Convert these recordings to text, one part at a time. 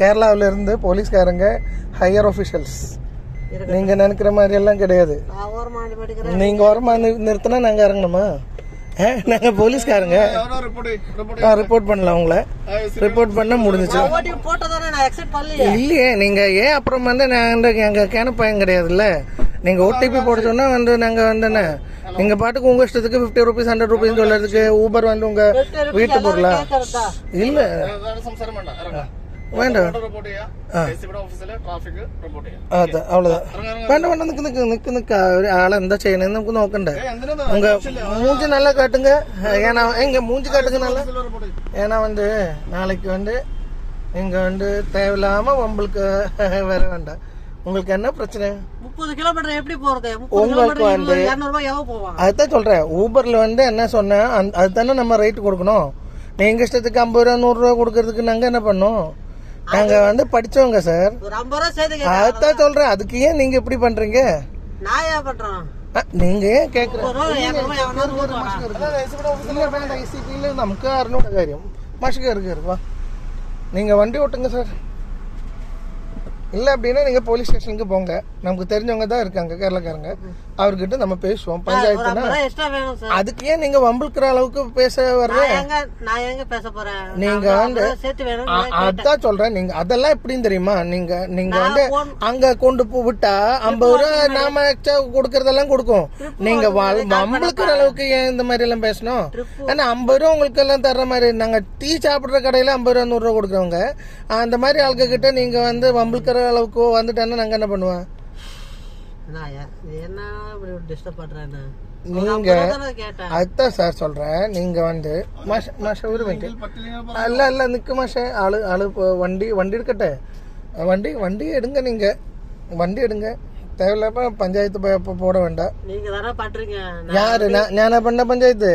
கேரளாவிலேருந்து போலீஸ்காரங்க higher officials. நீங்கள் நினைக்கிற மாதிரி எல்லாம் கிடையாது. நீங்கள் ஓரமாக நிறுத்தினா நாங்கள் இறங்கணுமா? நாங்கள் போலீஸ்காரங்க. ரிப்போர்ட் பண்ணலாம், உங்களை ரிப்போர்ட் பண்ண முடிஞ்சிச்சு. இல்லையே, நீங்கள் ஏன் அப்புறம் வந்து நாங்கள் எங்கள் கேனப்பயம் கிடையாதுல்ல. நீங்கள் ஓடிபி போட சொன்னால் வந்து நாங்கள் வந்தேன்னே நீங்கள் பாட்டுக்கு உங்கள் இஷ்டத்துக்கு 50 rupees 100 rupees சொல்கிறதுக்கு ஊபர் வந்து உங்கள் வீட்டு பொருளா? இல்லை வேண்டாம், അതെ അவ்வளோதான். വേണ്ട വേണ്ട, നിക്ക് നിക്ക് നിക്ക് നിക്ക് ആളെന്താ ചെയ്യണേന്ന് നമുക്ക് നോക്കണ്ടേ. உங்க மூஞ்சி நல்லா காட்டுங்க. ஏன்னா எங்க மூஞ்சி காட்டுங்க நல்லா. ஏன்னா வந்து நாளைக்கு வந்து இங்க வந்து தேவையில்லாம உங்களுக்கு வேற வேண்டாம். உங்களுக்கு என்ன பிரச்சனை? 30 கிலோமீட்டர் எப்படி போறது? உங்களுக்கு வந்து 200 ரூபாய் எவ்வளவு போவாங்க? அதுதான் சொல்றேன். ஊபர்ல வந்து என்ன சொன்னேன், அதுதானே நம்ம ரேட் கொடுக்கணும். நீங்க இஷ்டத்துக்கு 50 ரூபா 100 ரூபா கொடுக்கறதுக்கு நாங்க என்ன பண்ணோம்? நாங்க வந்து படிச்சவங்க சார். அதுதான் சொல்றேன். அதுக்கு ஏன் நீங்க இப்படி பண்றீங்க? நான் ஏன் பண்றேன்? நீங்க ஏன் கேக்குறீங்க? നമുക്ക് അറിഞ്ഞൂട കാര്യം. മാഷ് കയറി കയറി വാ. நீங்க வண்டி ஓட்டுங்க சார். இல்லை அப்படின்னா நீங்கள் போலீஸ் ஸ்டேஷனுக்கு போங்க. நமக்கு தெரிஞ்சவங்க தான் இருக்காங்க கேரளாக்காரங்க, அவர்கிட்ட நம்ம பேசுவோம். பஞ்சாயத்துனா அதுக்கு ஏன் நீங்கள் வம்பிழுக்கிற அளவுக்கு பேச வர்ற? நீங்க வந்து அதான் சொல்றேன். நீங்க அதெல்லாம் எப்படின்னு தெரியுமா? நீங்க வந்து அங்க கொண்டு விட்டா 50 ரூபா நாம எக்ஸ்ட்ரா கொடுக்கறதெல்லாம் கொடுக்கும். நீங்க வம்பிழுக்கிற அளவுக்கு ஏன் இந்த மாதிரி எல்லாம் பேசணும்? ஏன்னா 50 ரூபா உங்களுக்கு எல்லாம் தர்ற மாதிரி, நாங்க டீ சாப்பிடுற கடையில 50 ரூபா 100 ரூபா கொடுக்குறவங்க, அந்த மாதிரி ஆளுங்க கிட்ட நீங்க வந்து வம்பிழுக்கிற அளவுக்கு வந்துட்டேன்னா நாங்க என்ன பண்ணுவோம்? நீங்க அதுதான் சார் சொல்றேன். நீங்க வந்து மாஷ ஒரு மினிட் அல்ல நிக்க மாஷ ஆளு வண்டி எடுக்கட்டே. வண்டி எடுங்க. நீங்க வண்டி எடுங்க. தேவையில்லாம பஞ்சாயத்து போட வேண்டாம். நீங்க தானே பண்றீங்க. யாரு? ഞാനാ பண்ண பஞ்சாயத்து?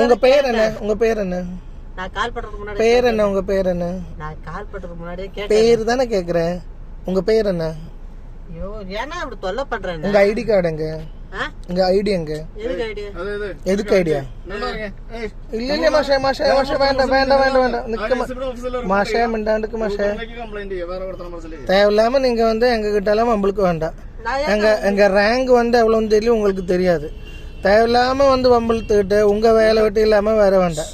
உங்க பேர் என்ன? உங்க பேர் என்ன? நான் கால் பண்றதுக்கு முன்னாடி பேர் என்ன? உங்க பேர் என்ன? நான் கால் பண்றதுக்கு முன்னாடியே கேட்டேன். பேர் தானே கேக்குறேன். உங்க பேர் என்ன? ஐயோ ஏன்னா அப்படி தொல்லை பண்றேன். உங்க ஐடி கார்டு எங்க? உங்க ஐடி எங்க? எதுக்கு ஐடியா? இல்ல இல்ல மாஷே வேண்டாம் மாஷே மிண்டாண்டுக்கு மாஷே. தேவையில்லாம நீங்க வந்து எங்க கிட்ட எல்லாம் நம்மளுக்கு வேண்டாம். எங்க ரேங்க் வந்து எவ்வளவுன்னு தெரியும் உங்களுக்கு தெரியாது. தேவையில்லாம வந்து வம்பிழுத்துக்கிட்டு உங்க வேலை விட்டு இல்லாம வேற வேண்டாம்.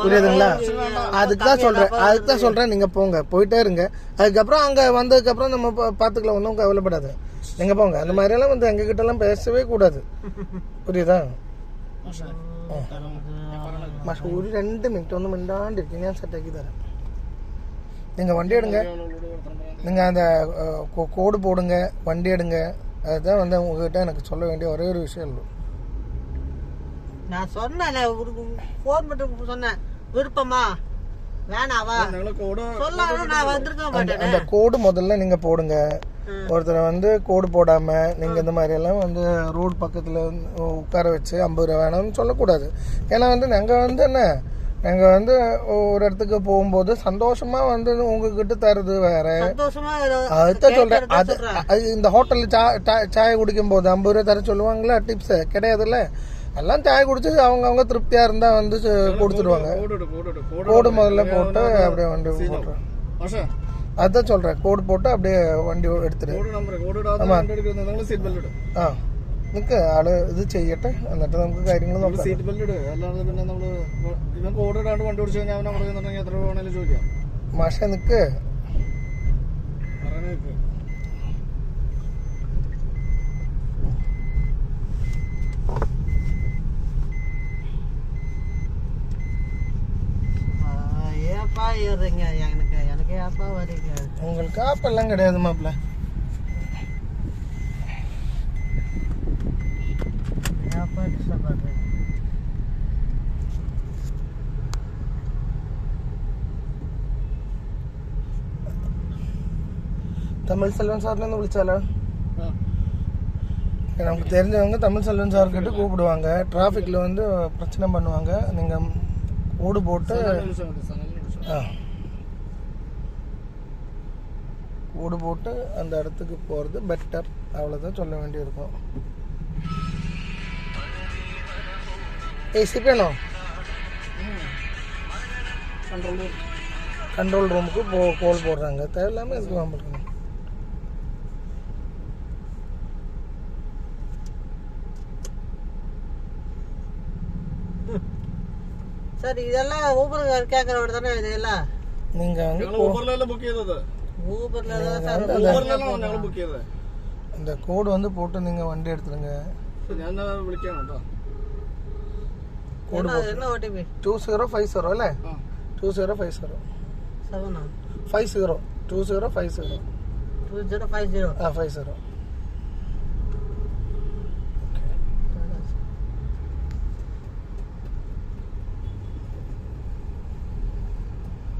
புரியுதுங்களா? அதுக்குதான் சொல்றேன். நீங்க போங்க, போயிட்டே இருங்க. அதுக்கப்புறம் அங்க வந்ததுக்கு அப்புறம் நம்ம பாத்துக்கலாம். ஒன்றும் கவலைப்படாது. நீங்க போங்க. அந்த மாதிரி எல்லாம் வந்து எங்க கிட்ட எல்லாம் பேசவே கூடாது. புரியுதா? ஒரு 2 மினிட் ஒன்றும் மிண்டாண்டிருக்கு. ഞാൻ സെറ്റാക്കി തരാം. நீங்க வண்டி எடுங்க. நீங்க அந்த கோடு போடுங்க, வண்டி எடுங்க. அதுதான் வந்து உங்ககிட்ட எனக்கு சொல்ல வேண்டிய ஒரே ஒரு விஷயம் இல்லை. நான் சொன்னேன், போன் பண்ணி சொன்னேன். விருப்பமா வேணாவா சொல்லாம நான் வந்திருக்க மாட்டேன். அந்த கோடு முதல்ல நீங்க போடுங்க. ஒருத்தரை வந்து கோடு போடாம நீங்க இந்த மாதிரி எல்லாம் வந்து ரோடு பக்கத்துல உட்கார வச்சு 50 ரூபா வேணும்னு சொல்லக்கூடாது. ஏன்னா வந்து நாங்க வந்து ஒரு இடத்துக்கு போகும்போது சந்தோஷமா வந்து உங்ககிட்ட தருது வேற. அதுதான் சொல்றேன். அது இந்த ஹோட்டல்ல சாய் குடிக்கும் போது 50 ரூபா தர சொல்லுவாங்களா? டிப்ஸ் கிடையாதுல்ல. எல்லாம் சாய் குடிச்சு அவங்க திருப்தியா இருந்தா வந்து கொடுத்துடுவாங்க. கோடு முதல்ல போட்டு அப்படியே வண்டி போட்டுறேன். அதான் சொல்றேன். கோடு போட்டு அப்படியே വണ്ടി എടുത്തിട്ട് നിക്ക ആള് ഇത് ചെയ്യട്ടെ, എന്നിട്ട് നമുക്ക് കാര്യങ്ങൾ നോക്കാം. സീറ്റ് ബെൽറ്റ് ഇട്. അല്ലാതെ പിന്നെ നമ്മള് ഇവൻ കോഡ് ഇടാണ്ട് വണ്ടി ഓടിച്ചു കഴിഞ്ഞാൽ അവൻ അവിടെ നിന്നിട്ടുണ്ടെങ്കിൽ എത്ര രൂപ വേണേലും ചോദിക്കാം. മാഷെ നിക്ക്. உங்களுக்கு ஆப்பெல்லாம் கிடையாது மாப்பிள்ள. தமிழ் செல்வன் சார்லேருந்து விളിച്ചാലോ? நமக்கு தெரிஞ்சவங்க தமிழ் செல்வன் சார் கிட்ட கூப்பிடுவாங்க. டிராஃபிக்கில் வந்து பிரச்சனை பண்ணுவாங்க. நீங்கள் ஓடு போட்டு ஓடு போட்டு அந்த இடத்துக்கு போகிறது பெட்டர். அவ்வளோதான் சொல்ல வேண்டியிருக்கும். ஏசி வேணும்? கண்ட்ரோல் ரூமுக்கு கோல் போடுறாங்க. தேவையில்லாமல் எதுக்கு வாங்க. சரி இதெல்லாம் ஊபர் கேட்கறவங்க தானே இதெல்லாம்? நீங்கள் வந்து ஊபர்ல புக் ചെയ്തത്. ஊபர்ல ഞങ്ങൾ ബുക്ക് ചെയ്തത്. இந்த கோடு வந்து போட்டு நீங்கள் வண்டி எடுத்துருங்க. ഞാൻ വിളിക്കാം കേട്ടോ. கோடு என்ன ஓடிபி? 2050 അല്ലേ? 2050 7 50 2050 2050 50